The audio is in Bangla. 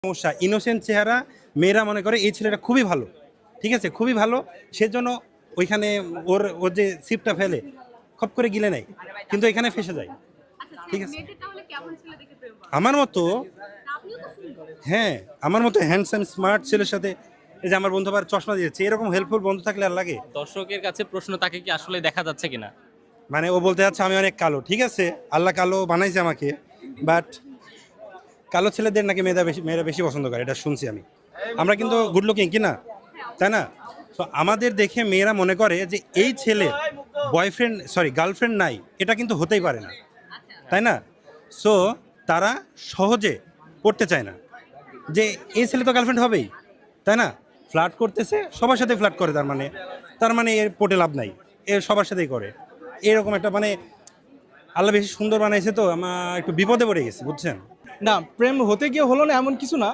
সমস্যা, ইনোসেন্ট চেহারা, মেয়েরা মনে করে এই ছেলেটা খুবই ভালো, ঠিক আছে, খুবই ভালো, সেজন্য ওইখানে ওর ওর যে সিপটা ফেলে খপ করে গিলে নেয়, কিন্তু এখানে ফেসে যায়। ঠিক আছে, আমার মতো, হ্যাঁ, আমার মতো হ্যান্ডসাম স্মার্ট ছেলের সাথে, এই যে আমার বন্ধু আবার চশমা দিয়েছে, এরকম হেল্পফুল বন্ধু থাকলে আর লাগে। দর্শকের কাছে প্রশ্ন, তাকে কি আসলে দেখা যাচ্ছে কিনা? মানে ও বলতে যাচ্ছে আমি অনেক কালো, ঠিক আছে, আল্লাহ কালো বানাইছে আমাকে, বাট কালো ছেলেদের নাকি মেয়েরা বেশি পছন্দ করে, এটা শুনছি আমি। আমরা কিন্তু গুড লুকিং কি না, তাই না? তো আমাদের দেখে মেয়েরা মনে করে যে এই ছেলে বয়ফ্রেন্ড সরি গার্লফ্রেন্ড নাই, এটা কিন্তু হতেই পারে না, তাই না? সো তারা সহজে করতে চায় না যে এই ছেলে তো গার্লফ্রেন্ড হবেই, তাই না? ফ্লার্ট করতেছে, সবার সাথে ফ্লার্ট করে, তার মানে এর পটে লাভ নাই, এ সবার সাথেই করে, এরকম একটা মানে আল্লাহ বেশি সুন্দর বানাইছে, তো আমার একটু বিপদে পড়ে গেছে, বুঝছেন? না, প্রেম হতে গিয়ে হলো না এমন কিছু না।